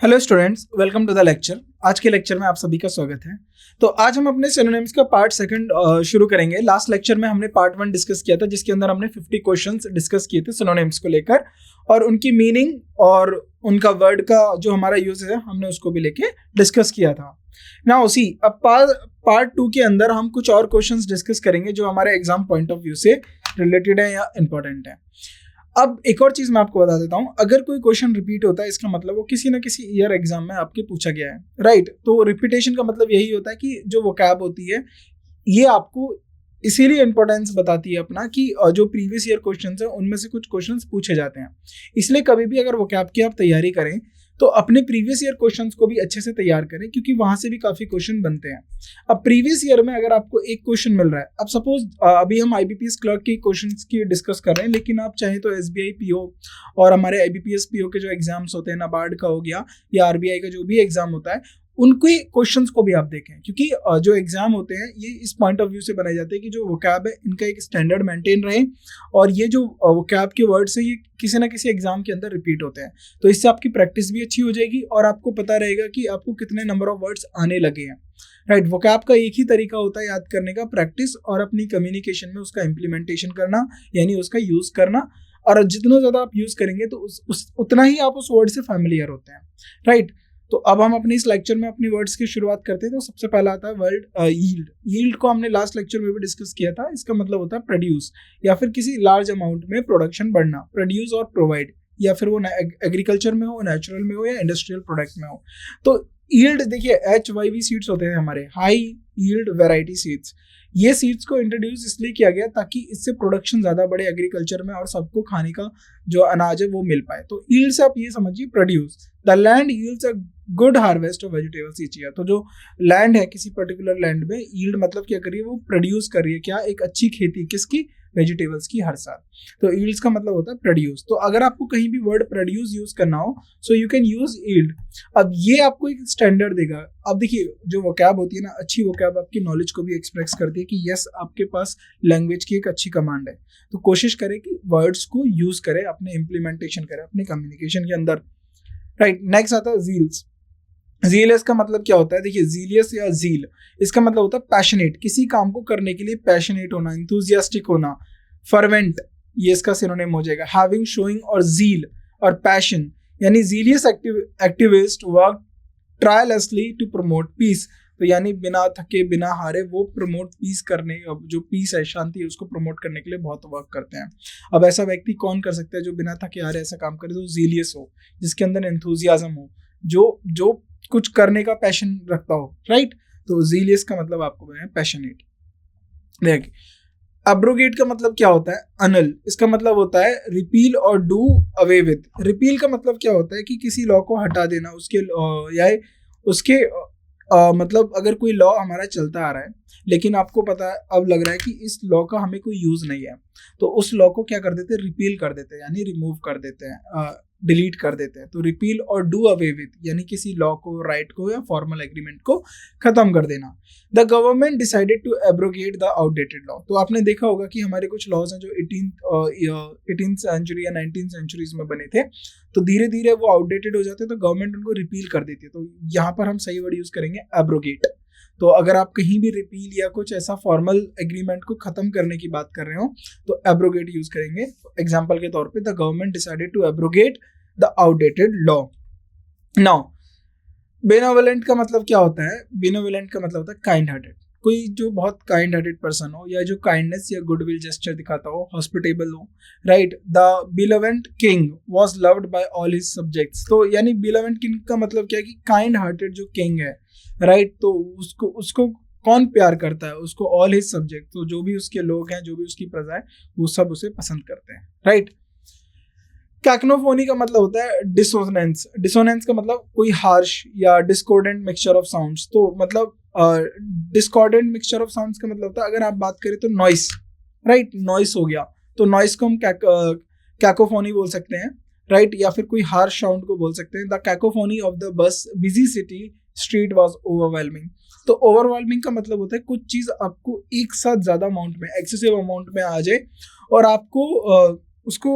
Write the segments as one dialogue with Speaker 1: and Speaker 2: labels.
Speaker 1: Hello students, welcome to the lecture. आज के lecture में आप सभी का स्वागत है। तो आज हम अपने सिनोनिम्स का पार्ट सेकंड शुरू करेंगे। लास्ट लेक्चर में हमने पार्ट 1 डिस्कस किया था, जिसके अंदर हमने 50 क्वेश्चंस डिस्कस किए थे सिनोनिम्स को लेकर, और उनकी मीनिंग और उनका वर्ड का जो हमारा यूज है हमने उसको भी लेके डिस्कस किया था ना। उसी अब पार्ट 2 के अंदर हम कुछ और क्वेश्चंस डिस्कस करेंगे जो हमारे एग्जाम पॉइंट ऑफ व्यू से रिलेटेड है या इंपॉर्टेंट है। अब एक और चीज मैं आपको बता देता हूं, अगर कोई क्वेश्चन रिपीट होता है इसका मतलब वो किसी ना किसी ईयर एग्जाम में आपके पूछा गया है, राइट। तो रिपीटेशन का मतलब यही होता है कि जो वोकैब होती है ये आपको इसीलिए इंपॉर्टेंस बताती है अपना कि जो प्रीवियस ईयर क्वेश्चंस है उनमें से कुछ क्वेश्चंस पूछे जाते हैं। इसलिए कभी भी अगर वोकैब की आप तैयारी करें तो अपने प्रीवियस ईयर क्वेश्चंस को भी अच्छे से तैयार करें, क्योंकि वहां से भी काफी क्वेश्चन बनते हैं। अब प्रीवियस ईयर में अगर आपको एक क्वेश्चन मिल रहा है, अब सपोज अभी हम आईबीपीएस क्लर्क के क्वेश्चंस की डिस्कस कर रहे हैं, लेकिन आप चाहें तो एसबीआई पीओ और हमारे आईबीपीएस पीओ के जो एग्जाम्स होते हैं, नाबार्ड का हो गया या आरबीआई का जो भी एग्जाम होता है, उनके क्वेश्चंस को भी आप देखें, क्योंकि जो एग्जाम होते हैं ये इस पॉइंट ऑफ व्यू से बनाए जाते हैं कि जो वोकैब है इनका एक स्टैंडर्ड मेंटेन रहे, और ये जो वोकैब के वर्ड्स हैं ये किसी ना किसी एग्जाम के अंदर रिपीट होते हैं। तो इससे आपकी प्रैक्टिस भी अच्छी हो जाएगी और आपको पता रहेगा कि आपको कितने नंबर ऑफ वर्ड्स आने लगे हैं, राइट। वोकैब का एक ही तरीका होता है याद करने का, प्रैक्टिस और अपनी कम्युनिकेशन में उसका इम्प्लीमेंटेशन करना, यानी उसका यूज करना। और जितना ज्यादा आप यूज करेंगे तो उतना ही आप उस वर्ड से फैमिलियर होते हैं, राइट। तो अब हम अपने इस लेक्चर में अपनी वर्ड्स की शुरुआत करते हैं। तो सबसे पहला आता है वर्ड यील्ड। यील्ड को हमने लास्ट लेक्चर में भी डिस्कस किया था। इसका मतलब होता है प्रोड्यूस या फिर किसी लार्ज अमाउंट में प्रोडक्शन बढ़ना, प्रोड्यूस और प्रोवाइड, या फिर वो एग्रीकल्चर में हो, नेचुरल में हो या इंडस्ट्रियल प्रोडक्ट में हो। तो यील्ड देखिए, HYV सीड्स होते हैं हमारे, हाई यील्ड वैरायटी सीड्स। ये सीड्स को इंट्रोड्यूस इसलिए किया गया ताकि इससे प्रोडक्शन ज्यादा बढ़े एग्रीकल्चर में और सबको खाने का जो अनाज है वो मिल पाए। तो यील्ड से आप ये समझिए produce. The land yields a good harvest of vegetables each year. तो जो लैंड है किसी पर्टिकुलर लैंड में, यील्ड मतलब क्या कर रही है, वो प्रोड्यूस कर रही है क्या, एक अच्छी खेती किसकी, वेजिटेबल्स की हर साल। तो यील्ड्स का मतलब होता है प्रोड्यूस। तो अगर आपको कहीं भी वर्ड प्रोड्यूस यूज करना हो so you can use yield. अब ये आपको एक स्टैंडर्ड देगा। अब देखिए जो वोकैब होती है ना, अच्छी वोकैब आपकी नॉलेज को भी एक्सप्रेस करती है कि यस आपके पास लैंग्वेज की एक अच्छी कमांड है। तो कोशिश करें कि वर्ड्स को यूज करें, अपने इम्प्लीमेंटेशन करें अपने कम्युनिकेशन के अंदर, राइट। नेक्स्ट आता है जील्स। जीलियस का मतलब क्या होता है, देखिए जीलियस या जील, इसका मतलब होता है पैशनेट, किसी काम को करने के लिए पैशनेट होना, इंथुजियास्टिक होना, फर्वेंट, ये इसका सिनोनिम हो जाएगा। हैविंग, शोइंग और जील और पैशन, यानी zealous activist work tirelessly to promote peace. तो यानी बिना थके बिना हारे वो प्रमोट पीस करने, जो पीस है, शांति है, उसको प्रमोट करने के लिए बहुत वर्क करते हैं। अब ऐसा व्यक्ति कौन कर सकता है जो बिना थके हारे ऐसा काम करे, तो जीलियस हो, जिसके अंदर एंथुजियाज्म हो, जो कुछ करने का पैशन रखता हो, राइट। तो जीलियस का मतलब आपको बनाया पैशनेट। देखिए एब्रोगेट का मतलब क्या होता है, अनल। इसका मतलब होता है रिपील और डू अवे विद। रिपील का मतलब क्या होता है कि किसी लॉ को हटा देना, उसके या उसके मतलब अगर कोई लॉ हमारा चलता आ रहा है लेकिन आपको पता है अब लग रहा है कि इस लॉ का हमें कोई यूज नहीं है, तो उस लॉ को क्या कर देते हैं, रिपील कर देते हैं, यानी रिमूव कर देते हैं, डिलीट कर देते हैं। तो रिपील और डू अवे विद यानी किसी लॉ को, राइट को या फॉर्मल एग्रीमेंट को खत्म कर देना। The government decided to abrogate the outdated law. तो आपने देखा होगा कि हमारे कुछ लॉज हैं जो 18th सेंचुरी या 19th सेंचुरीज में बने थे, तो धीरे धीरे वो आउटडेटेड हो जाते हैं, तो गवर्नमेंट उनको रिपील कर देती है। तो यहाँ पर हम सही वर्ड यूज करेंगे एब्रोगेट। तो अगर आप कहीं भी रिपील या कुछ ऐसा फॉर्मल एग्रीमेंट को खत्म करने की बात कर रहे हो तो एब्रोगेट यूज करेंगे। एग्जांपल के तौर पे the government decided to abrogate the outdated law. Now benevolent का मतलब क्या होता है, बेनेवोलेंट का मतलब होता है काइंड हार्टेड, कोई जो बहुत काइंड हार्टेड पर्सन हो या जो काइंडनेस या गुडविल जेस्चर दिखाता हो, हॉस्पिटेबल हो, right. The benevolent king was loved by all his subjects. तो यानी बिलोवेंट किंग का मतलब क्या है कि काइंड हार्टेड जो किंग है, राइट, तो उसको कौन प्यार करता है, उसको ऑल हिज सब्जेक्ट, तो जो भी उसके लोग हैं, जो भी उसकी प्रजा है, वो सब उसे पसंद करते हैं, राइट। कैकोफोनी का मतलब होता है डिसोनेंस। डिसोनेंस का मतलब कोई हार्श या डिस्कॉर्डेंट मिक्सचर ऑफ साउंड्स। तो मतलब डिस्कॉर्डेंट मिक्सचर ऑफ साउंड्स का मतलब होता है, अगर आप बात करें तो नॉइस, राइट, नॉइस हो गया, तो नॉइस को हम कैकोफोनी बोल सकते हैं, राइट, या फिर कोई हार्श साउंड को बोल सकते हैं। The cacophony of the bus busy city street was overwhelming. तो ओवरवेलमिंग का मतलब होता है कुछ चीज आपको एक साथ ज्यादा अमाउंट में, एक्सेसिव अमाउंट में आ जाए और आपको उसको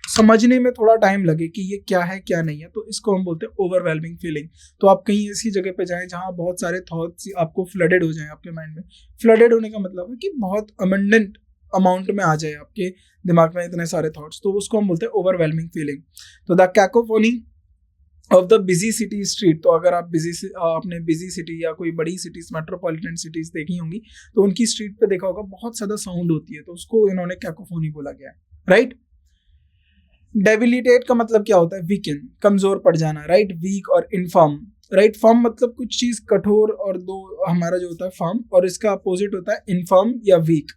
Speaker 1: समझने में थोड़ा टाइम लगे कि ये क्या है क्या नहीं है, तो इसको हम बोलते हैं ओवरवेलमिंग फीलिंग। तो आप कहीं ऐसी जगह पे जाएं जहां बहुत सारे थॉट्स आपको फ्लडेड हो जाएं आपके माइंड में। फ्लडेड होने का मतलब है कि बहुत अबंडेंट अमाउंट में आ जाए आपके दिमाग में इतने सारे थॉट्स, तो उसको हम बोलते हैं ओवरवेलमिंग फीलिंग। तो the cacophony of the busy city street, तो अगर आप आपने बिजी सिटी या कोई बड़ी सिटीज मेट्रोपॉलिटन सिटीज देखी होंगी तो उनकी स्ट्रीट पे देखा होगा बहुत ज्यादा साउंड होती है, तो उसको इन्होंने कैकोफोनी बोला गया है, राइट। डेबिलिटेट का मतलब क्या होता है? वीकन, कमजोर पड़ जाना, राइट। वीक और इनफर्म, राइट। फर्म मतलब कुछ चीज कठोर, और दो हमारा जो होता है फर्म, और इसका अपोजिट होता है इनफर्म या वीक।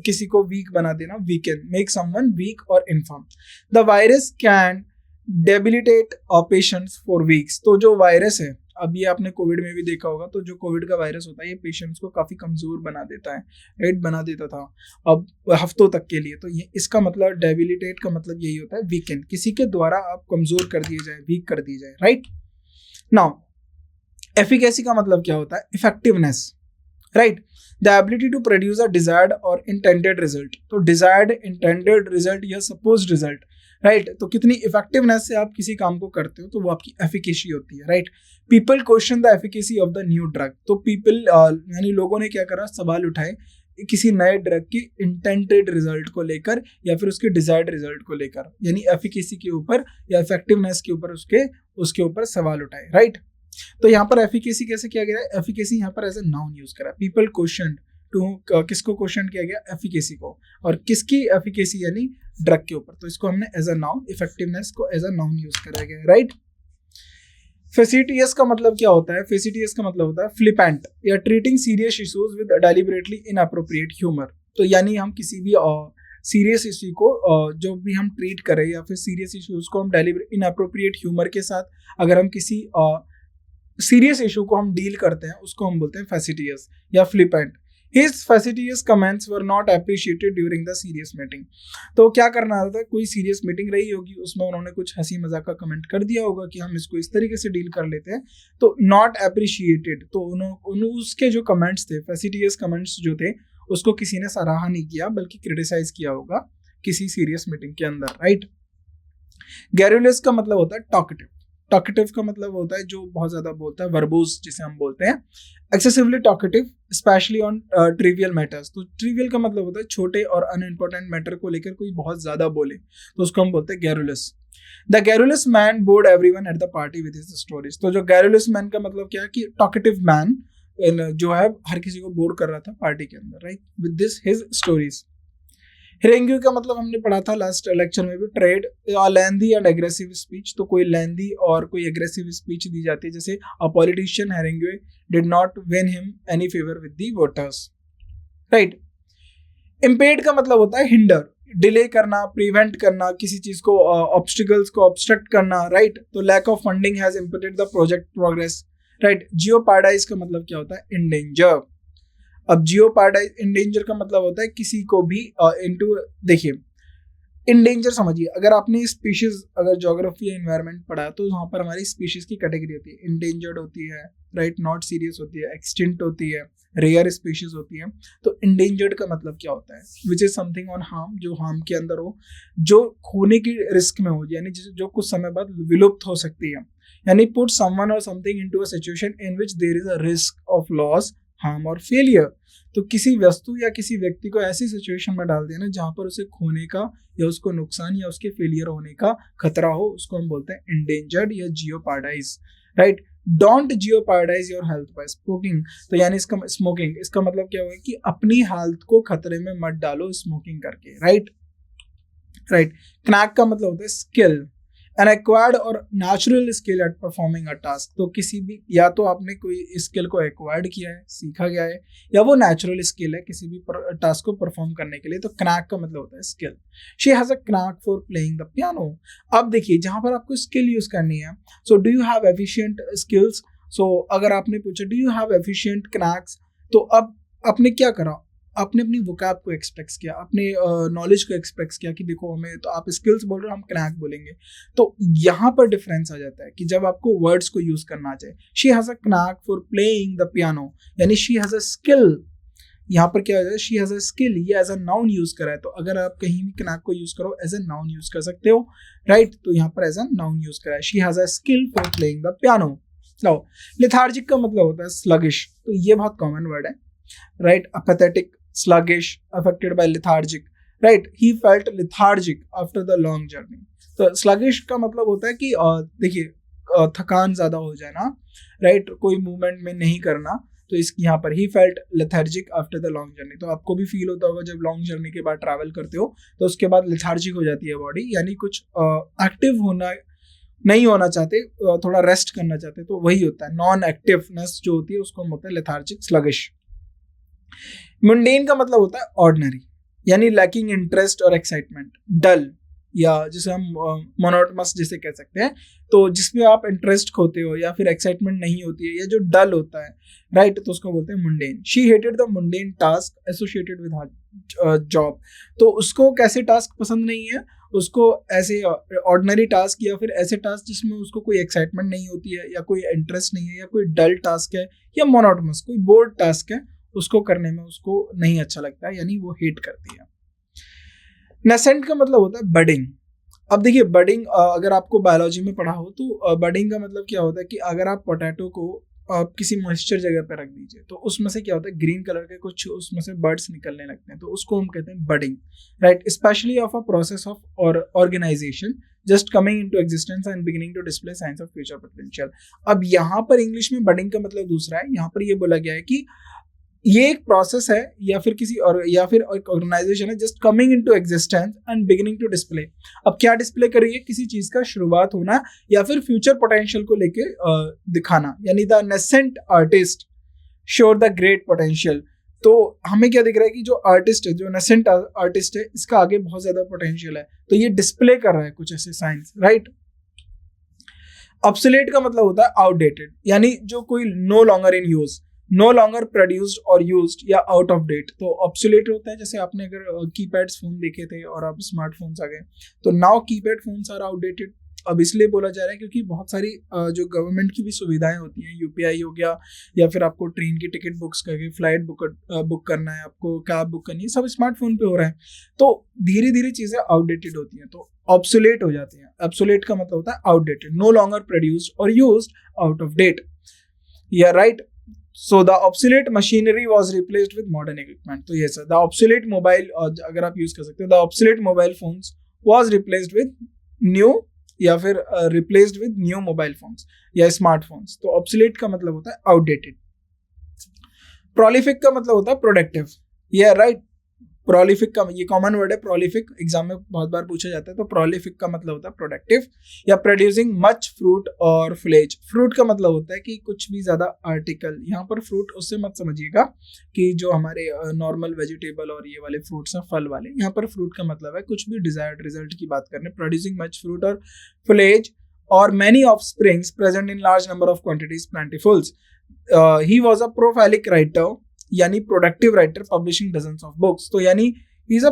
Speaker 1: किसी को वीक बना देना, वीकन, मेक समवन वीक और inform. The virus can debilitate patients for weeks, तो जो वायरस है, अब ये आपने कोविड में भी देखा होगा, तो जो कोविड का वायरस होता है ये पेशेंट्स को काफी कमजोर बना देता है, राइट, बना देता था अब हफ्तों तक के लिए। तो ये इसका मतलब डेबिलिटेट का मतलब यही होता है, वीकेंड, किसी के द्वारा आप कमजोर कर दिए जाए, वीक कर दिए जाए, राइट। नाउ एफिकेसी का मतलब क्या होता है? Effectiveness, right. The ability to produce a desired और इंटेंडेड रिजल्ट, तो डिजायर्ड, इंटेंडेड रिजल्ट या सपोज्ड रिजल्ट, राइट। तो कितनी इफेक्टिवनेस से आप किसी काम को करते हो, तो वो आपकी एफिकेसी होती है, right. People question the efficacy of the new drug, तो पीपल यानी लोगों ने क्या करा, सवाल उठाए किसी नए ड्रग की इंटेंडेड रिजल्ट को लेकर या फिर उसके डिजायर्ड रिजल्ट को लेकर, यानी एफिकेसी के ऊपर या इफेक्टिवनेस के ऊपर उसके ऊपर सवाल उठाए, राइट। तो यहाँ पर एफिकेसी कैसे किया गया है? एफिकेसी यहाँ पर एज ए नाउन यूज करा, पीपल क्वेश्चन टू, किसको क्वेश्चन किया गया? एफिकेसी को। और किसकी एफिकेसी? यानी ड्रग के ऊपर, तो इसको हमने एज अ नाउन, इफेक्टिवनेस को एज अ नाउन यूज करा गया, राइट। फेसिटियस का मतलब क्या होता है? फेसिटियस का मतलब होता है फ्लिपेंट या treating serious issues with deliberately inappropriate humour, तो यानी हम किसी भी सीरियस इश्यू को जो भी हम ट्रीट करें या फिर सीरियस इश्यूज को हम इनअप्रोप्रिएट ह्यूमर के साथ अगर हम किसी सीरियस इशू को हम डील करते हैं, उसको हम बोलते हैं फेसिटियस या flippant. His facetious comments were not appreciated during the serious meeting, तो क्या करना था, कोई सीरियस मीटिंग रही होगी, उसमें उन्होंने कुछ हंसी मजाक का कमेंट कर दिया होगा कि हम इसको इस तरीके से डील कर लेते हैं, तो नॉट अप्रिशिएटेड, तो उसके जो कमेंट्स थे, फेसिटियस कमेंट्स जो थे, उसको किसी ने सराहा नहीं किया बल्कि क्रिटिसाइज किया होगा किसी सीरियस मीटिंग के अंदर, राइट। गैरुलस का मतलब होता है टॉकेटिव, टॉकेटिव का मतलब होता है जो बहुत ज्यादा बोलता है, वर्बोस जिसे हम बोलते हैं। Excessively talkative specially on trivial matters, तो ट्रिवियल का मतलब होता है छोटे और अनइम्पोर्टेंट मैटर को लेकर कोई बहुत ज्यादा बोले, तो उसको हम बोलते हैं garrulous. The garrulous main board everyone at the party with his stories, तो जो गैरुलस मैन का मतलब क्या है कि टॉकेटिव मैन जो है हर किसी को बोर कर रहा था पार्टी के अंदर, right, with this his stories. Harangue का मतलब हमने पढ़ा था लास्ट लेक्चर में भी, tirade lengthy and aggressive speech, तो कोई लेंदी और कोई एग्रेसिव स्पीच दी जाती है, जैसे a politician harangue did not win him any favour with the voters, right. Impede का मतलब होता है हिंडर, डिले करना, प्रिवेंट करना, किसी चीज को ऑब्स्टिकल्स को ऑब्स्ट्रक्ट करना, राइट। तो lack of funding has impeded the project progress, right. Jeopardize का मतलब क्या होता है? इंडेंजर। अब जियोपार्डाइज, इंडेंजर का मतलब होता है किसी को भी देखिए इंडेंजर समझिए, अगर आपने स्पीशीज, अगर ज्योग्राफी या एनवायरनमेंट पढ़ा तो वहाँ पर हमारी स्पीशीज की कैटेगरी होती है, इंडेंजर्ड होती है, राइट, नॉट सीरियस होती है, एक्सटिंक्ट होती है, रेयर स्पीशीज होती है। तो इंडेंजर्ड का मतलब क्या होता है? Which is something on harm, जो हार्म के अंदर हो, जो खोने की रिस्क में हो, यानी जो कुछ समय बाद विलुप्त हो सकती है, यानी पुट समवन और something into a situation in which there is a risk of loss, harm और फेलियर। तो किसी वस्तु या किसी व्यक्ति को ऐसी सिचुएशन में डाल देना जहां पर उसे खोने का या उसको नुकसान या उसके फेलियर होने का खतरा हो, उसको हम बोलते हैं इंडेंजर्ड या jeopardise, right. Don't jeopardise your health by smoking, तो यानी इसका मतलब क्या होगा कि अपनी हेल्थ को खतरे में मत डालो स्मोकिंग करके, राइट। क्नैक का मतलब होता है स्किल, एन एक्वायर्ड और natural skill eight performing a task, तो किसी भी, या तो आपने कोई स्किल को एक्वायर्ड किया है, सीखा गया है, या वो नेचुरल स्किल है किसी भी टास्क को परफॉर्म करने के लिए, तो क्नैक का मतलब होता है skill. She has a knack for playing the piano. अब देखिए जहां पर आपको स्किल यूज करनी है, so do you have efficient skills, so अगर आपने पूछा do you have efficient knacks, तो अब आपने क्या करा, आपने अपनी वोकैब को एक्सप्रेस किया, अपने नॉलेज को एक्सप्रेस किया कि देखो हमें, तो आप स्किल्स बोल रहे हो, हम क्नैक बोलेंगे। तो यहाँ पर डिफरेंस आ जाता है कि जब आपको वर्ड्स को यूज करना चाहिए, she has a knack for playing the piano, यानी शी हैज अ स्किल, यहाँ पर क्या हो जाए, शी हैज अ स्किल, ये एज अ नाउन यूज करा है, तो अगर आप कहीं भी कनैक को यूज करो एज अ नाउन यूज कर सकते हो, राइट। तो यहाँ पर एज अ नाउन यूज करा है, she has a skill for playing the piano. Low, lethargic का मतलब होता है स्लगिश, तो ये बहुत कॉमन वर्ड है, right. अपेथेटिक, sluggish, affected by lethargic, right? He felt lethargic after the long journey. तो sluggish का मतलब होता है कि देखिए थकान ज्यादा हो जाए ना, राइट, कोई मूवमेंट में नहीं करना, तो इस यहाँ पर he felt lethargic after the long journey। तो आपको भी फील होता होगा जब लॉन्ग जर्नी के बाद ट्रैवल करते हो तो उसके बाद लेथार्जिक हो जाती है बॉडी, यानी कुछ एक्टिव होना नहीं होना चाहते, थोड़ा रेस्ट करना चाहते, तो वही होता है नॉन एक्टिवनेस जो होती है उसको हम होता है लेथार्जिक, स्लगिश। मुंडेन का मतलब होता है ऑर्डिनरी, यानी लैकिंग इंटरेस्ट और एक्साइटमेंट, डल, या जिसे हम मोनोटमस जिसे कह सकते हैं, तो जिसमें आप इंटरेस्ट खोते हो या फिर एक्साइटमेंट नहीं होती है, या जो डल होता है, राइट, तो उसको बोलते हैं mundane. She hated the mundane task associated with her job, तो उसको कैसे टास्क पसंद नहीं है, उसको ऐसे ऑर्डिनरी टास्क या फिर ऐसे टास्क जिसमें उसको कोई एक्साइटमेंट नहीं होती है या कोई इंटरेस्ट नहीं है या कोई डल टास्क है या मोनोटमस कोई बोर्ड टास्क है, उसको करने में उसको नहीं अच्छा लगता है, यानी वो हेट करती है। नेसेंट का मतलब होता है बडिंग। अब देखिए बडिंग अगर आपको बायोलॉजी में पढ़ा हो तो बडिंग का मतलब क्या होता है कि अगर आप पोटैटो को आप किसी मॉइस्चर जगह पर रख दीजिए तो उसमें से क्या होता है, ग्रीन कलर के कुछ उसमें से बर्ड्स निकलने लगते हैं, तो उसको हम कहते हैं budding, right. Specially of a process of और organisation just coming into existence and beginning to display signs of future potential. अब यहाँ पर इंग्लिश में बडिंग का मतलब दूसरा है, यहाँ पर ये बोला गया है कि ये एक प्रोसेस है या फिर किसी और या फिर एक ऑर्गेनाइजेशन है just coming into existence and beginning to display. अब क्या डिस्प्ले कर रही है, किसी चीज का शुरुआत होना या फिर फ्यूचर पोटेंशियल को लेके दिखाना, यानी द नेसेंट आर्टिस्ट शोर द ग्रेट पोटेंशियल। तो हमें क्या दिख रहा है कि जो आर्टिस्ट है, जो नेसेंट आर्टिस्ट है, इसका आगे बहुत ज्यादा पोटेंशियल है, तो ये डिस्प्ले कर रहा है कुछ ऐसे साइंस, राइट। ऑब्सोलेट का मतलब होता है आउटडेटेड, यानी जो कोई no longer in use, no longer produced और यूज्ड या आउट ऑफ डेट। तो ऑब्सोलेट होता है जैसे आपने अगर कीपैड फोन देखे थे और अब स्मार्टफोन्स आ गए, तो now keypad phones are outdated. अब इसलिए बोला जा रहा है क्योंकि बहुत सारी जो गवर्नमेंट की भी सुविधाएं होती हैं, यूपीआई हो गया या फिर आपको ट्रेन की टिकट बुक्स करके फ्लाइट बुक करना है, आपको कैब बुक करनी है, सब स्मार्टफोन पे हो रहा है, तो धीरे धीरे चीजें आउटडेटेड होती हैं, तो ऑब्सोलेट हो जाती हैं। ऑब्सोलेट का मतलब होता है आउटडेटेड, नो लॉन्गर प्रोड्यूस्ड और यूज्ड, आउट ऑफ डेट, या right. So the obsolete machinery was replaced with modern equipment. तो yes, the obsolete mobile, अगर आप यूज कर सकते हो, the obsolete mobile phones was replaced with new या फिर replaced with new mobile phones या smartphones। तो obsolete का मतलब होता है outdated। prolific का मतलब होता है productive, yeah right। प्रोलिफिक का ये कॉमन वर्ड है, प्रोलिफिक एग्जाम में बहुत बार पूछा जाता है, तो प्रोलिफिक का मतलब होता है प्रोडक्टिव या producing much fruit or fledge. Fruit का मतलब होता है कि कुछ भी ज्यादा आर्टिकल, यहाँ पर फ्रूट उससे मत समझिएगा कि जो हमारे नॉर्मल वेजिटेबल और ये वाले फ्रूट्स हैं, फल वाले, यहाँ पर फ्रूट का मतलब है कुछ भी डिजायर्ड रिजल्ट की बात करने, producing much fruit or foliage or many offsprings present in large number of quantities plentiful. He was a prolific writer, यानी productive writer publishing dozens of books. तो यानी इज अ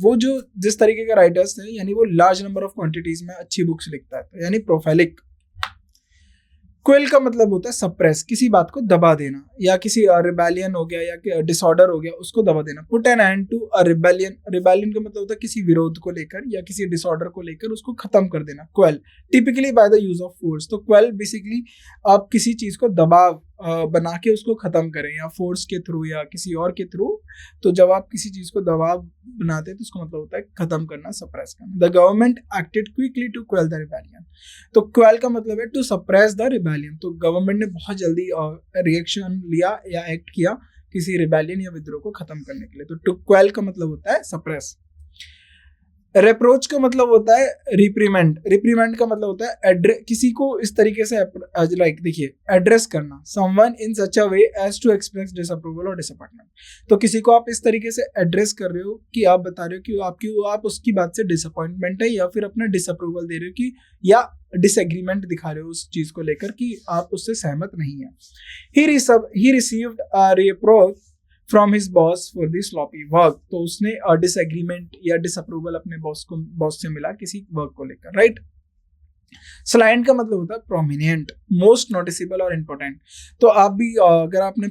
Speaker 1: वो जो जिस तरीके के राइटर्स थे, यानी वो लार्ज नंबर ऑफ क्वांटिटीज में अच्छी बुक्स लिखता है, तो यानी प्रोफाइलिक। क्विल का मतलब होता है सप्रेस, किसी बात को दबा देना, या किसी रिबेलियन हो गया या डिसऑर्डर हो गया उसको दबा देना। Put an end to a rebellion, rebellion का मतलब होता है किसी विरोध को लेकर या किसी डिसऑर्डर को लेकर उसको खत्म कर देना। Quail typically by the use of force, तो क्वेल बेसिकली आप किसी चीज को दबाव बना के उसको खत्म करें, या फोर्स के थ्रू या किसी और के थ्रू। तो जब आप किसी चीज को दबाव बनाते हैं तो उसका मतलब होता है खत्म करना, सप्रेस करना। The government acted quickly to quell the rebellion, तो क्वेल का मतलब है टू सप्रेस द रिबेलियन, तो गवर्नमेंट ने बहुत जल्दी रिएक्शन लिया या एक्ट किया किसी रिबेलियन या विद्रोह को खत्म करने के लिए। तो टू क्वेल का मतलब होता है सप्रेस। रेप्रोच का मतलब होता है रिप्रीमेंड, रिप्रीमेंड का मतलब होता है किसी को इस तरीके से लाइक देखिए एड्रेस करना, someone in such a way as to express disapproval और डिसअपॉइंटमेंट। तो किसी को आप इस तरीके से एड्रेस कर रहे हो कि आप बता रहे हो कि आप उसकी बात से डिसअपॉइंटमेंट है या फिर अपना डिसअप्रूवल दे रहे हो कि या डिसएग्रीमेंट दिखा रहे हो उस चीज को लेकर कि आप उससे सहमत नहीं है। He received a reproach from his boss for the sloppy work, तो उसने डिसएग्रीमेंट या डिसअप्रूवल अपने बॉस से मिला किसी वर्क को लेकर, राइट। स्लाइंट का मतलब होता है प्रोमिनेंट, मोस्ट नोटिसेबल और इम्पोर्टेंट। तो आप भी अगर आपने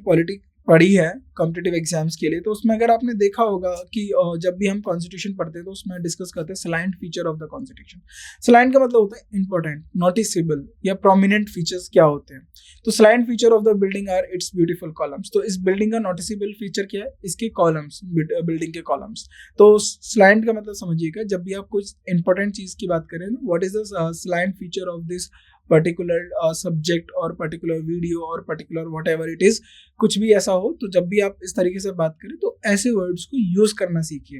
Speaker 1: पढ़ी है कॉम्पिटिटिव एग्जाम्स के लिए, तो उसमें अगर आपने देखा होगा कि जब भी हम कॉन्स्टिट्यूशन पढ़ते हैं तो उसमें डिस्कस करते हैं salient feature of the constitution. Salient का मतलब होता है इंपॉर्टेंट, नोटिसेबल या प्रोमिनेंट फीचर्स क्या होते हैं। तो salient feature of the building are its beautiful columns. तो इस बिल्डिंग का नोटिसेबल फीचर क्या है, इसके कॉलम्स, बिल्डिंग के कॉलम्स। तो सलाइंट का मतलब समझिएगा, जब भी आप कुछ इंपॉर्टेंट चीज की बात करें, what is the salient feature of this particular subject or particular video or particular whatever it is, कुछ भी ऐसा हो, तो जब भी आप इस तरीके से बात करें तो ऐसे वर्ड्स को यूज करना सीखिए।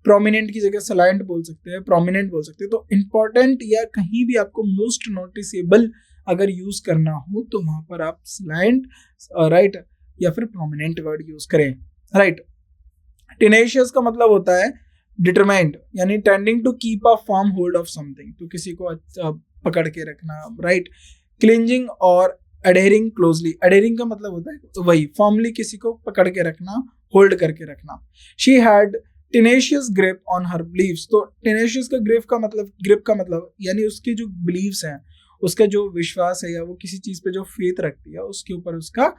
Speaker 1: प्रोमिनेंट की जगह सलाइंट बोल सकते हैं, प्रोमिनेंट बोल सकते हैं। तो इंपॉर्टेंट या कहीं भी आपको मोस्ट नोटिसेबल अगर यूज करना हो तो वहां पर आप सलाइंट राइट या फिर प्रोमिनेंट वर्ड यूज करें, राइट। टेनेशियस का मतलब होता है डिटरमाइंड, यानी tending to keep a firm hold of something, तो किसी को पकड़ के रखना, राइट। क्लिंजिंग और अडेरिंग क्लोजली, अडेरिंग का मतलब होता है तो वही फॉर्मली किसी को पकड़ के रखना, होल्ड करके रखना। She had tenacious grip on her beliefs, तो टेनेशियस का ग्रिप का मतलब यानी उसके जो बिलीव्स हैं, उसका जो विश्वास है या वो किसी चीज पे जो फेथ रखती है उसके ऊपर उसका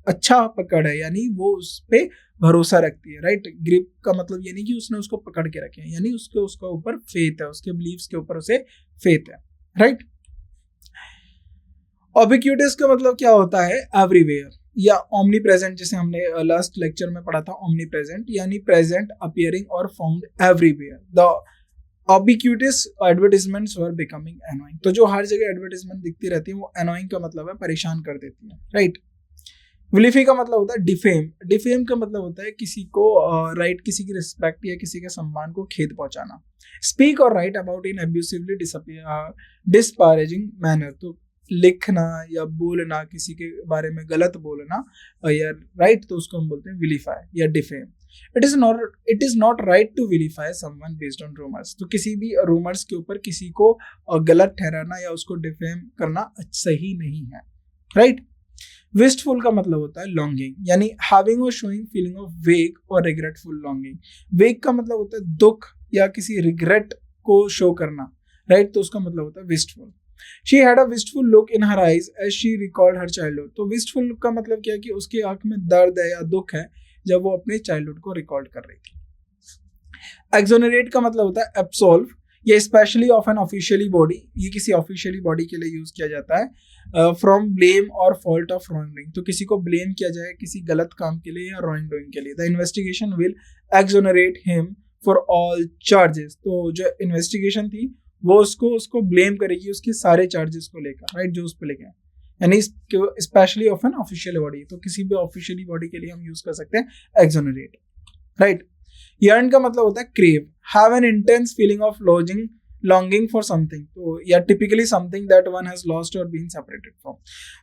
Speaker 1: अच्छा पकड़ है, यानी वो उस पे भरोसा रखती है, राइट। ग्रिप का मतलब यानी कि उसने उसको पकड़ के रखे, यानी उसका ऊपर फेथ है, उसके बिलीव्स के ऊपर उसे फेथ है, राइट। ऑबिक्यूटिस का मतलब क्या होता है, एवरीवेयर या ओमनी प्रेजेंट, जिसे हमने लास्ट लेक्चर में पढ़ा था, ओमनी प्रेजेंट यानी present, appearing or found everywhere. The ubiquitous advertisements were becoming annoying, तो जो हर जगह एडवर्टाइजमेंट दिखती रहती है वो एनोइंग का मतलब है परेशान कर देती है, राइट। विलिफी का मतलब होता है डिफेम, डिफेम का मतलब होता है किसी को राइट किसी की रिस्पेक्ट या किसी के सम्मान को खेद पहुंचाना। Speak or write about in abusively disparaging manner, तो लिखना या बोलना, किसी के बारे में गलत बोलना या राइट, तो उसको हम बोलते हैं विलिफाई या defame. It is not right to vilify someone based on rumours, तो किसी भी रूमर्स के ऊपर किसी को गलत ठहराना या उसको डिफेम करना सही नहीं है, राइट। विस्टफुल का मतलब होता है लॉन्गिंग, यानी हैविंग और शोइंग फीलिंग ऑफ वेग और रिग्रेटफुल लॉन्गिंग। वेग का मतलब होता है दुख या किसी रिग्रेट को शो करना, राइट, तो उसका मतलब होता है wistful. She had a wistful look in her eyes as she recalled her childhood, तो विस्टफुल लुक का मतलब क्या है कि उसकी आंख में दर्द है या दुख है जब वो अपने चाइल्डहुड को रिकॉर्ड कर रही थी। एक्सोनरेट का मतलब होता है एब्सॉल्व, ये especially of an officially body, ये किसी ऑफिशियली बॉडी के लिए यूज किया जाता है। फ्रॉम ब्लेम और फॉल्ट ऑफ रॉन्ग, तो किसी को ब्लेम किया जाए किसी गलत काम के लिए या रॉन्ग डूइंग के लिए। The investigation will exonerate him for all charges, तो जो इन्वेस्टिगेशन थी वो उसको ब्लेम करेगी उसके सारे चार्जेस को लेकर, राइट, जो उस पर लेके हैं, यानी specially of an official body, तो किसी भी ऑफिशियली बॉडी के लिए हम यूज कर सकते हैं एक्सोनरेट, राइट। यर्न का मतलब होता है crave, have an intense feeling of longing for something, तो या typically something that one has lost और बीन सेपरेटेड फ्रॉम।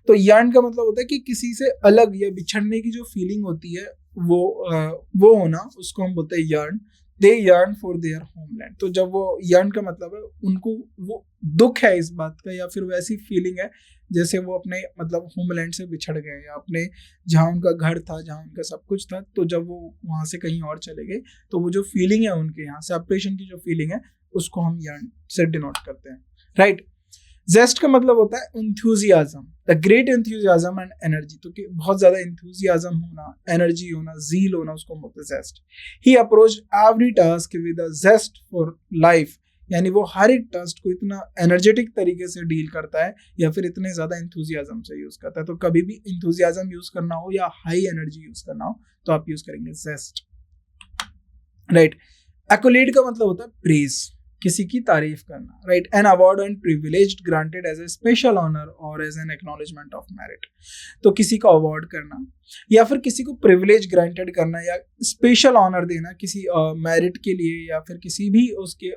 Speaker 1: तो यर्न का मतलब होता है कि किसी से अलग या बिछड़ने की जो फीलिंग होती है वो होना, उसको हम बोलते हैं yearn. They yearn for their homeland, तो जब वो यर्न का मतलब है उनको वो दुख है इस बात का या फिर वैसी फीलिंग है जैसे वो अपने मतलब होमलैंड से बिछड़ गए या अपने जहाँ उनका घर था, जहाँ उनका सब कुछ था, तो जब वो वहाँ से कहीं और चले गए तो वो जो फीलिंग है उनके यहाँ सेपरेशन की जो फीलिंग है उसको हम यर्न से डिनोट करते हैं, राइट। जेस्ट का मतलब होता है enthusiasm, the great enthusiasm and energy, तो कि बहुत ज्यादा एंथुसियाज्म होना, एनर्जी होना, ज़ील होना, उसको हम बोलते हैं zest. He approach every task with a zest for life, यानी वो हर एक टास्क को इतना एनर्जेटिक तरीके से डील करता है या फिर इतने ज्यादा एंथुसियाज्म से यूज करता है। तो कभी भी एंथुसियाज्म यूज करना हो या हाई एनर्जी यूज करना हो तो आप यूज करेंगे जेस्ट, राइट। एक्कोलेड का मतलब होता है प्रेज, किसी की तारीफ करना, right. An award and privilege granted as a special honour or as an acknowledgement of merit, तो किसी को अवार्ड करना या फिर किसी को प्रिविलेज ग्रांटेड करना या स्पेशल ऑनर देना किसी मेरिट के लिए या फिर किसी भी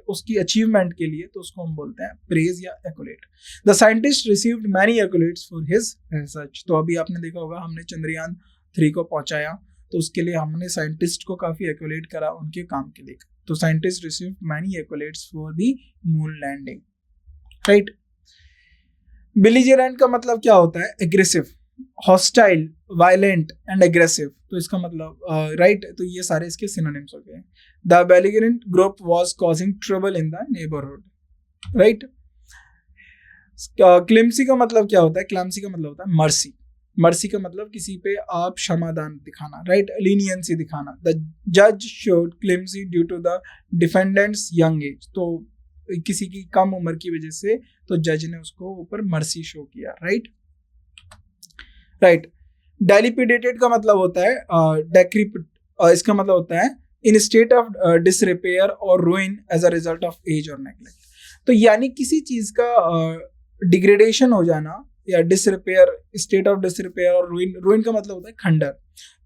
Speaker 1: उसकी अचीवमेंट के लिए, तो उसको हम बोलते हैं प्रेज या accolade. The scientist received many accolades for his research, तो अभी आपने देखा होगा हमने चंद्रयान 3 को पहुंचाया तो उसके लिए हमने साइंटिस्ट को काफी एक्कोलेट करा उनके काम के लिए, तो scientist receive many accolades for the moon landing, right. Belligerent का मतलब क्या होता है, aggressive, hostile, violent and aggressive, तो इसका मतलब राइट, तो ये सारे इसके सिनोनिम्स हो गए। The belligerent group was causing trouble in the neighbourhood, right. Clumsy का मतलब क्या होता है, क्लेम्सी का मतलब होता है मर्सी, मर्सी का मतलब किसी पे आप क्षमादान दिखाना, राइट, लीनियंसी दिखाना। द जज showed clemency due to the defendant's young age, तो किसी की कम उम्र की वजह से तो जज ने उसको ऊपर मर्सी शो किया, राइट। डाइलिपिडेटेड का मतलब होता है डेक्रिप, इसका मतलब होता है इन स्टेट ऑफ डिसरिपेयर और ruin as a result of age और नेग्लेक्ट। तो यानी किसी चीज का डिग्रेडेशन हो जाना या डिसरिपेयर, स्टेट ऑफ डिसरिपेयर और रूइन का मतलब होता है खंडर।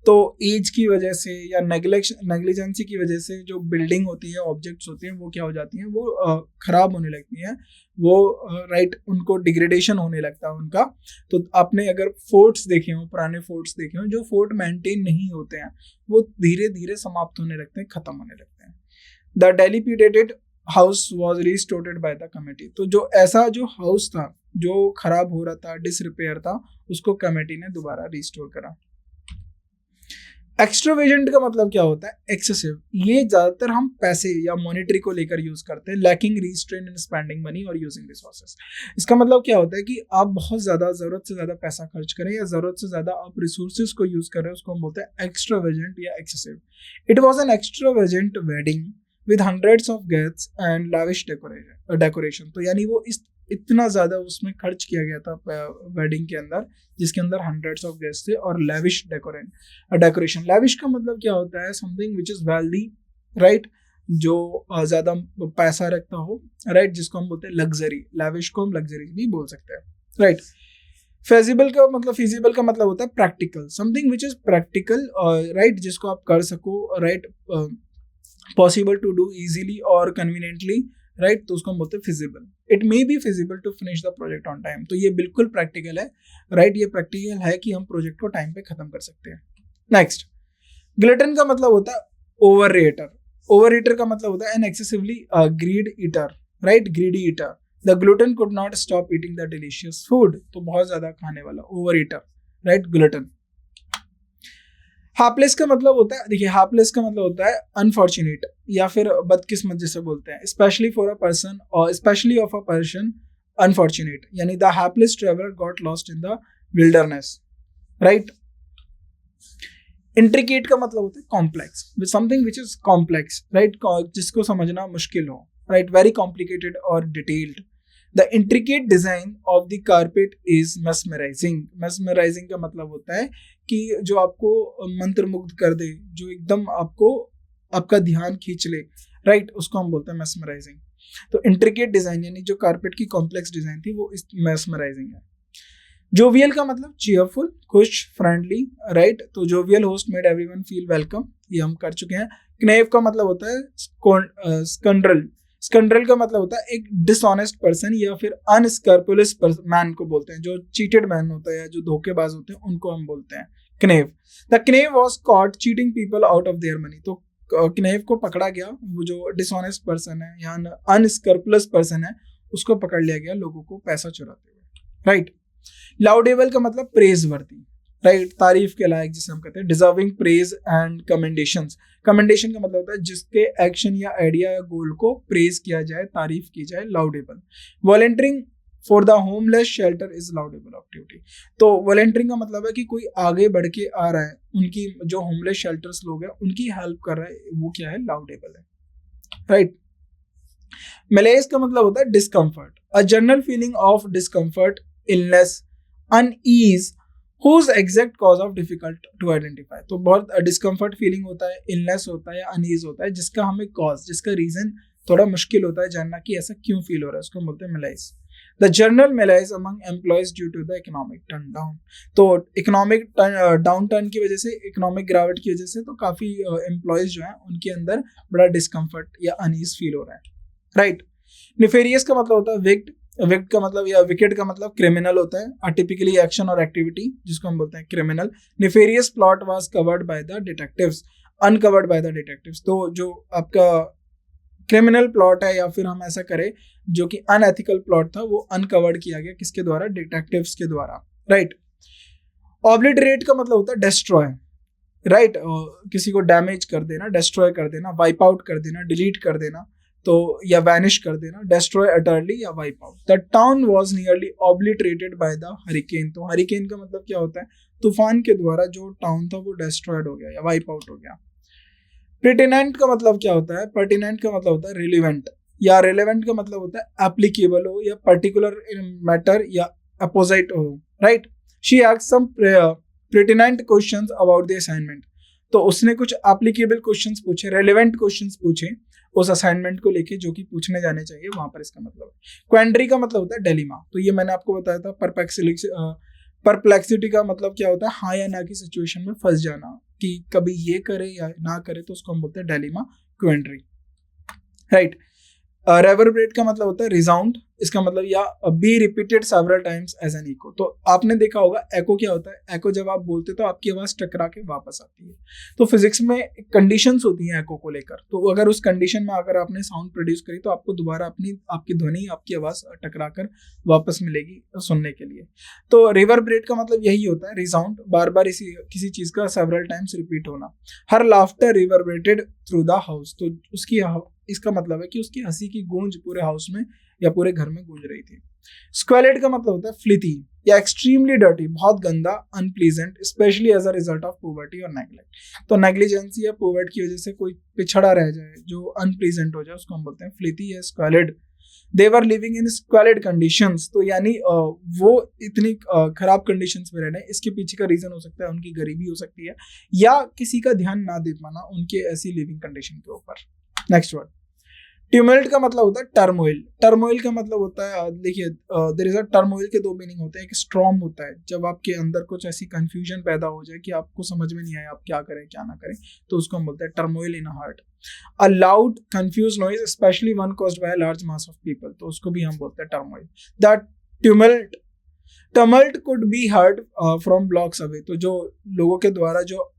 Speaker 1: तो एज की वजह से या नेग्लिजेंसी की वजह से जो बिल्डिंग होती है, ऑब्जेक्ट्स होते हैं, वो क्या हो जाती हैं, वो खराब होने लगती हैं, वो राइट, उनको डिग्रेडेशन होने लगता है उनका। तो आपने अगर फोर्ट्स देखे हो, पुराने फोर्ट्स देखे हो, जो फोर्ट मेंटेन नहीं होते हैं वो धीरे धीरे समाप्त होने लगते हैं, खत्म होने लगते हैं। The dilapidated house was restored by the committee. तो जो ऐसा जो हाउस था जो खराब हो रहा था, डिसरिपेयर था, उसको कमेटी ने दोबारा रिस्टोर करा। एक्स्ट्रावेजेंट का मतलब क्या होता है, एक्सेसिव। ये ज्यादातर हम पैसे या मॉनेटरी को लेकर यूज करते हैं, लैकिंग रिस्ट्रेन इन स्पेंडिंग मनी और यूजिंग रिसोर्सेज। इसका मतलब क्या होता है कि आप बहुत ज्यादा जरूरत से ज्यादा पैसा खर्च करें या जरूरत से ज्यादा आप रिसोर्सेज को यूज कर रहे हैं, उसको हम बोलते हैं एक्स्ट्रावेजेंट या excessive. It was an extravagant wedding with hundreds of guests and lavish decoration. तो यानी वो इतना ज्यादा उसमें खर्च किया गया था वेडिंग के अंदर, जिसके अंदर हंड्रेड्स ऑफ गेस्ट थे और लैविश डेकोरेशन। लैविश का मतलब क्या होता है, something which is wealthy, right, जो ज्यादा पैसा रखता हो, राइट, जिसको हम बोलते हैं लग्जरी। लैविश को हम लग्जरी भी बोल सकते हैं, राइट। फिजिबल का मतलब होता है practical, something which is practical, right, जिसको आप कर सको, right, possible to do easily और कन्वीनियंटली, राइट, तो उसको हम बोलते हैं feasible. It may be feasible to finish the project on time. तो ये बिल्कुल प्रैक्टिकल है, राइट, ये प्रैक्टिकल है कि हम प्रोजेक्ट को टाइम पे खत्म कर सकते हैं। नेक्स्ट, ग्लटन का मतलब होता है ओवर ईटर। ओवर ईटर का मतलब होता है an excessively greed eater, right, greedy eater. The glutton could not stop eating the delicious food. तो बहुत ज्यादा खाने वाला, over eater, right, glutton. Hapless का मतलब होता है, देखिए, हार्पलेस का मतलब होता है अनफॉर्चुनेट या फिर बदकिस्मत जिसे बोलते हैं, specially for a person or specially of a person unfortunate. यानी the hapless traveller got lost in the wilderness, right. Intricate का मतलब होता है complex, something which is complex, right, जिसको समझना मुश्किल हो, right, very complicated or detailed. The intricate design of the carpet is mesmerizing. Mesmerizing का मतलब होता है कि जो आपको मंत्रमुग्ध कर दे, जो एकदम आपको आपका ध्यान खींच ले, राइट, उसको हम बोलते हैं mesmerizing। तो intricate design यानी जो कारपेट की कॉम्प्लेक्स डिजाइन थी वो mesmerizing है। जोवियल का मतलब cheerful, खुश, फ्रेंडली, राइट, तो jovial host made everyone feel welcome, ये हम कर चुके हैं। क्नेव का मतलब होता है स्कंड्रल। स्कंड्रल का मतलब होता है एक डिसऑनेस्ट पर्सन या फिर अनस्क्रपुलस मैन को बोलते हैं, जो चीटेड मैन होता है या जो धोखेबाज होते हैं, उनको हम बोलते हैं knave. The knave was caught cheating people out of their money. तो क्नेव को पकड़ा गया, वो जो डिसऑनेस्ट पर्सन है या अनस्क्रपुलस पर्सन है, उसको पकड़ लिया गया लोगों को पैसा चुराते हुए, राइट। लाउडेबल का मतलब प्रेज वर्दी, राइट, तारीफ के लायक जिसे हम कहते हैं। Deserving praise and commendations. Commendation का मतलब होता है जिसके एक्शन या आइडिया या गोल को प्रेज किया जाए, तारीफ की जाए, laudable. Volunteering for the homeless shelter is laudable activity. तो वॉलंटियरिंग का मतलब है कि कोई आगे बढ़ के आ रहा है, उनकी जो होमलेस शेल्टर्स लोग हैं उनकी हेल्प कर रहा है, वो क्या है, लाउडेबल है, राइट। मलेज का मतलब होता है discomfort, a general feeling of discomfort, illness, unease whose exact cause of difficult to identify। तो बहुत डिस्कम्फर्ट फीलिंग होता है, इलनेस होता है या अनईज होता है, जिसका हमें कॉज, जिसका रीजन थोड़ा मुश्किल होता है जानना कि ऐसा क्यों फील हो रहा है, उसको बोलते हैं malaise. The general malaise among employees due to the economic turn down. तो इकोनॉमिक डाउन टर्न की वजह से, इकोनॉमिक गिरावट की वजह से, तो काफी एम्प्लॉयज जो है उनके अंदर बड़ा डिस्कम्फर्ट या अनईज फील हो रहा है, राइट। निफेरियस का मतलब होता है विक्ट। विक्ट का मतलब या विकेट का मतलब क्रिमिनल होता है, टिपिकली एक्शन और एक्टिविटी जिसको हम बोलते हैं criminal. Nefarious plot was covered by the detectives, uncovered by the detectives. तो जो आपका क्रिमिनल प्लॉट है या फिर हम ऐसा करें जो कि अनएथिकल प्लॉट था, वो अनकवर्ड किया गया, किसके द्वारा, डिटेक्टिव्स के द्वारा, राइट। ऑब्लिटरेट का मतलब होता है डिस्ट्रॉय, राइट, किसी को डैमेज कर देना, डिस्ट्रॉय कर देना, वाइप आउट कर देना, डिलीट कर देना। तो या वैनिश कर देना, डेस्ट्रॉय अटरली या wipe out. The town was nearly obliterated by the hurricane. तो हरिकेन का मतलब क्या होता है, तूफान के द्वारा जो टाउन था वो डेस्ट्रॉयड हो गया या वाइप आउट हो गया। पर्टिनेंट का मतलब क्या होता है, पर्टिनेंट का मतलब होता है रिलेवेंट, या रिलेवेंट का मतलब होता है एप्लीकेबल हो या पर्टिकुलर मैटर या अपोजिट हो, right. She asked some pertinent questions about the assignment. तो उसने कुछ एप्लीकेबल क्वेश्चंस पूछे, रेलेवेंट क्वेश्चंस पूछे उस असाइनमेंट को लेके जो कि पूछने जाने चाहिए वहां पर, इसका मतलब है। क्वेंड्री का मतलब होता है डिलेमा। तो ये मैंने आपको बताया था। परप्लेक्सिटी का मतलब क्या होता है, हाँ या ना की सिचुएशन में फंस जाना, कि कभी ये करे या ना करे, तो उसको हम बोलते हैं डिलेमा क्वेंड्री, राइट। रेवरबरेट का मतलब होता है रिसाउंड, इसका मतलब या be repeated several times as an echo. तो आपने देखा होगा एको क्या होता है, एको जब आप बोलते तो आपकी आवाज टकरा के वापस आती है। तो फिजिक्स में कंडीशंस होती हैं एको को लेकर, तो अगर उस कंडीशन में अगर आपने साउंड प्रोड्यूस करी तो आपको दोबारा आपकी ध्वनि, आपकी आवाज टकरा कर वापस मिलेगी सुनने के लिए। तो रिवरबरेट का मतलब यही होता है रिसाउंड, बार बार किसी चीज का सेवरल टाइम्स रिपीट होना। हर लाफ्टर रिवरबरेटेड थ्रू द हाउस। तो इसका मतलब है कि उसकी हंसी की गूंज पूरे हाउस में या पूरे घर में गूंज रही थी। स्क्वेलेड का मतलब होता है फ्लिथी या एक्सट्रीमली डर्टी, बहुत गंदा, unpleasant, especially as a result of poverty और नेग्लेक्ट। तो नेग्लिजेंसी या पॉवर्ट की वजह से कोई पिछड़ा रह जाए, जो अनप्लीजेंट हो जाए, उसको हम बोलते हैं फ्लिथी या स्क्वेलेड। दे वर लिविंग इन स्क्वेलेड कंडीशंस। तो यानी वो इतनी खराब कंडीशंस में रहना, इसके पीछे का रीजन हो सकता है उनकी गरीबी हो सकती है, या किसी का ध्यान ना दे पाना उनके ऐसी लिविंग कंडीशन के ऊपर। नेक्स्ट वर्ड, ट्यूमल्ट का मतलब होता है टर्मोइल। टर्मोइल का मतलब होता है, देखिए देयर इज अ टर्मोइल के दो मीनिंग होते हैं। एक स्ट्रॉम होता है, जब आपके अंदर कुछ ऐसी कंफ्यूजन पैदा हो जाए कि आपको समझ में नहीं आए आप क्या करें क्या ना करें, तो उसको हम बोलते हैं turmoil in heart. A loud confuse noise specially one caused by a large mass of people, तो उसको भी हम बोलते हैं turmoil. That tumult could be heard from blocks away. तो जो लोगों के द्वारा जो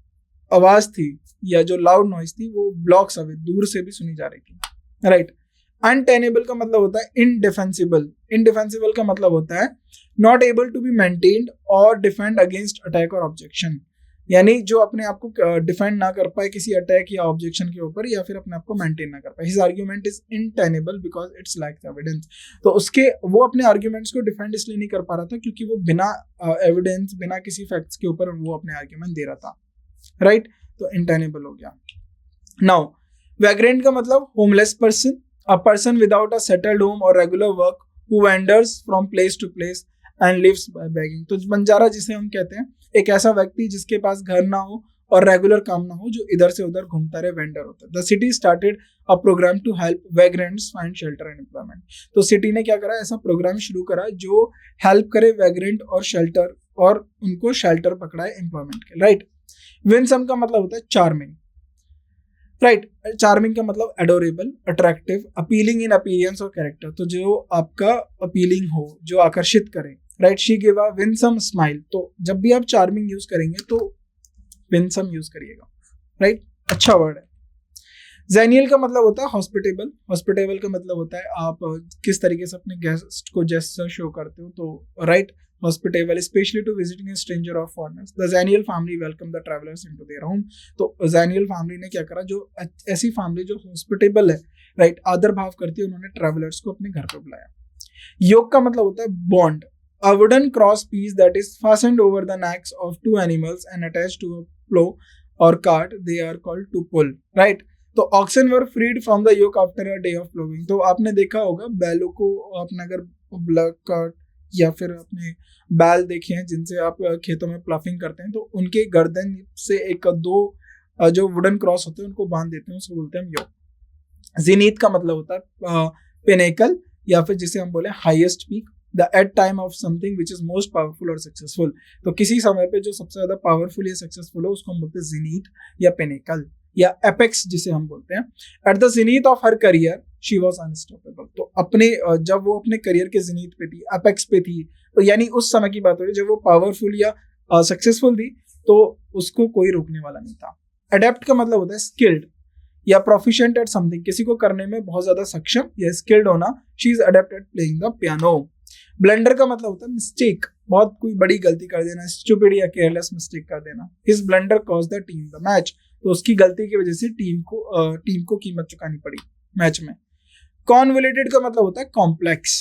Speaker 1: आवाज थी या जो लाउड नॉइज थी वो ब्लॉक्स अवे, दूर से भी सुनी जा रही थी, राइट। अनटेनेबल का मतलब होता है इनडिफेंसिबल। इनडिफेंसिबल का मतलब होता है not able to be maintained और डिफेंड अगेंस्ट अटैक और ऑब्जेक्शन, यानी जो अपने आप को डिफेंड ना कर पाए किसी अटैक या ऑब्जेक्शन के ऊपर, या फिर अपने आप को मेंटेन ना कर पाए। His argument is untenable because it's lacks evidence. तो उसके वो अपने आर्ग्यूमेंट्स को डिफेंड इसलिए नहीं कर पा रहा था क्योंकि वो बिना एविडेंस, बिना किसी फैक्ट्स के ऊपर वो अपने आर्ग्यूमेंट दे रहा था, राइट। तो इनटेनेबल हो गया। नाउ वैग्रेंट का मतलब homeless person, a person without a settled home or regular work who wanders from place to place and lives by begging। तो बंजारा जिसे हम कहते हैं, एक ऐसा व्यक्ति जिसके पास घर ना हो और रेगुलर काम ना हो, जो इधर से उधर घूमता रहे, वेंडर होता है। The city started a programme to help vagrants find shelter and employment. तो सिटी ने क्या करा, ऐसा प्रोग्राम शुरू करा जो हेल्प करे वैग्रेंट और शेल्टर, और उनको शेल्टर पकड़ाए एम्प्लॉयमेंट के, राइट। विंसम का मतलब होता है चार्मिंग, राइट। चार्मिंग का मतलब एडोरेबल, अट्रैक्टिव, अपीलिंग इन अपीयरेंस और कैरेक्टर। तो जो आपका अपीलिंग हो, जो आकर्षित करे, right. She give a Winsome smile. तो जब भी आप चार्मिंग यूज करेंगे तो विंसम यूज करिएगा, राइट। अच्छा वर्ड है। जेनियल का मतलब होता है हॉस्पिटेबल। हॉस्पिटेबल का मतलब होता है आप किस तरीके से अपने गेस्ट को जेस्चर शो करते हो, तो right, hospitable, especially to visiting a stranger or foreigners. The Zaniel family welcomed the travelers into their home. तो Zaniel family ने क्या करा, जो ऐसी फैमिली जो हॉस्पिटेबल है, राइट, आदर भाव करती है, उन्होंने ट्रैवलर्स को अपने घर पे बुलाया। योग का मतलब होता है bond, a wooden cross piece that is fastened over the necks of two animals and attached to a plow or cart, they are called to pull, right। तो oxen were freed from the yoke after a day of plowing। तो आपने देखा होगा बैलों को, अपने अगर black cart या फिर अपने बैल देखे हैं जिनसे आप खेतों में प्लफिंग करते हैं, तो उनके गर्दन से एक दो जो वुडन क्रॉस होते हैं उनको बांध देते हैं, उसको बोलते हैं योग। जिनीत का मतलब होता है पिनेकल, या फिर जिसे हम बोले highest peak. The at time of something which is most powerful और सक्सेसफुल। तो किसी समय पे जो सबसे ज्यादा पावरफुल या सक्सेसफुल हो उसको हम बोलते हैं जिनीत या पिनेकल या एपेक्स जिसे हम बोलते हैं। At the zenith of her career she was unstoppable. तो अपने जब वो अपने करियर के जिनीत पे थी, एपेक्स पे थी, तो यानी उस समय की बात हो रही है जब वो पावरफुल या सक्सेसफुल थी, तो उसको कोई रोकने वाला नहीं था। अडेप्ट का मतलब होता है स्किल्ड या प्रोफिशिएंट एट समथिंग, किसी को करने में बहुत ज्यादा सक्षम या स्किल्ड होना। She is adapt eight playing the piano. Blunder का मतलब होता है मिस्टेक, बहुत कोई बड़ी गलती कर देना, स्टूपिड या केयरलेस मिस्टेक कर देना। His blunder cause the team the match. तो उसकी गलती की वजह से टीम को कीमत चुकानी पड़ी मैच में। कॉन्वोल्यूटेड का मतलब होता है कॉम्प्लेक्स,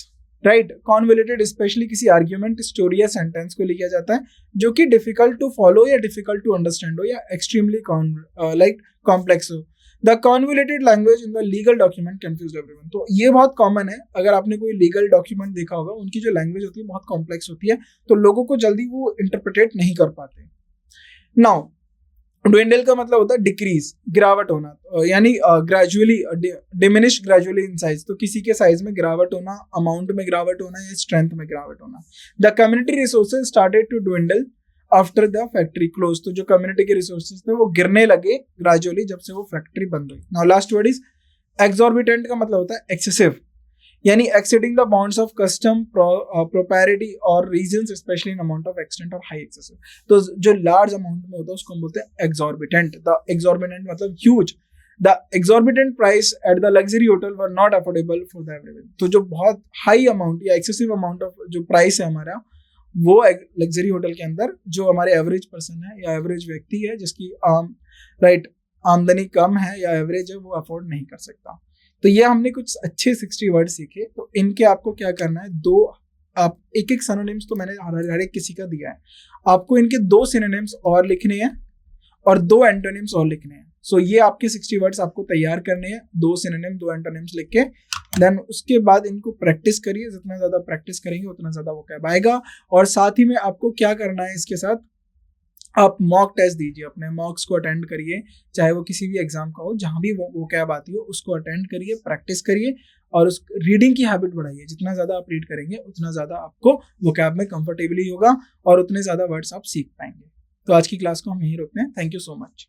Speaker 1: राइट। कॉन्वोल्यूटेड स्पेशली किसी आर्ग्यूमेंट, स्टोरी या सेंटेंस को लिखा जाता है जो कि डिफिकल्ट टू फॉलो या डिफिकल्ट टू अंडरस्टैंड हो या एक्सट्रीमली कॉम्प्लेक्स हो। The convoluted language in the legal document confuse everyone. तो ये बहुत कॉमन है, अगर आपने कोई लीगल डॉक्यूमेंट देखा होगा, उनकी जो लैंग्वेज होती है बहुत कॉम्प्लेक्स होती है, तो लोगों को जल्दी वो इंटरप्रिटेट नहीं कर पाते। नाउ ड्विंडल का मतलब होता है डिक्रीज, गिरावट होना, यानी gradually diminish gradually in size. तो किसी के साइज में गिरावट होना, अमाउंट में गिरावट होना या स्ट्रेंथ में गिरावट होना। The community resources started to dwindle after the factory close. तो जो कम्युनिटी के रिसोर्सेज थे वो गिरने लगे ग्रेजुअली जब से वो फैक्ट्री बंद हुई। Now last word is exorbitant का मतलब होता है एक्सेसिव, यानी exceeding the bounds of custom, propriety or reasons, especially in amount of extent or high excessive. तो जो लार्ज अमाउंट में होता है उसको हम बोलते हैं एक्सॉर्बिटेंट। द एक्सॉर्बिटेंट मतलब huge. The exorbitant price at the luxury hotel were not affordable for the everyone. तो जो बहुत हाई अमाउंट या एक्सेसिव अमाउंट ऑफ जो प्राइस है हमारा, वो लग्जरी होटल के अंदर जो हमारे एवरेज पर्सन है या एवरेज व्यक्ति है जिसकी आमदनी कम है या एवरेज है, वो अफोर्ड नहीं कर सकता। तो ये हमने कुछ अच्छे 60 वर्ड सीखे। तो इनके आपको क्या करना है, आप एक सिनोनिम्स तो मैंने हर एक किसी का दिया है, आपको इनके 2 सिनोनिम्स और लिखने हैं और 2 एंटोनिम्स और लिखने हैं। सो ये आपके 60 वर्ड्स आपको तैयार करने हैं, 2 सिनोनिम 2 एंटोनिम्स लिख के। देन उसके बाद इनको प्रैक्टिस करिए, जितना ज्यादा प्रैक्टिस करेंगे उतना ज्यादा वोकैब आएगा। और साथ ही में आपको क्या करना है, इसके साथ आप मॉक टेस्ट दीजिए, अपने मॉक्स को अटेंड करिए, चाहे वो किसी भी एग्जाम का हो, जहां भी वो कैब आती हो उसको अटेंड करिए, प्रैक्टिस करिए और उस रीडिंग की हैबिट बढ़ाइए। जितना ज़्यादा आप रीड करेंगे उतना ज़्यादा आपको वो कैब में कंफर्टेबली होगा और उतने ज़्यादा वर्ड्स आप सीख पाएंगे। तो आज की क्लास को हम यहीं रोकते हैं। Thank you so much.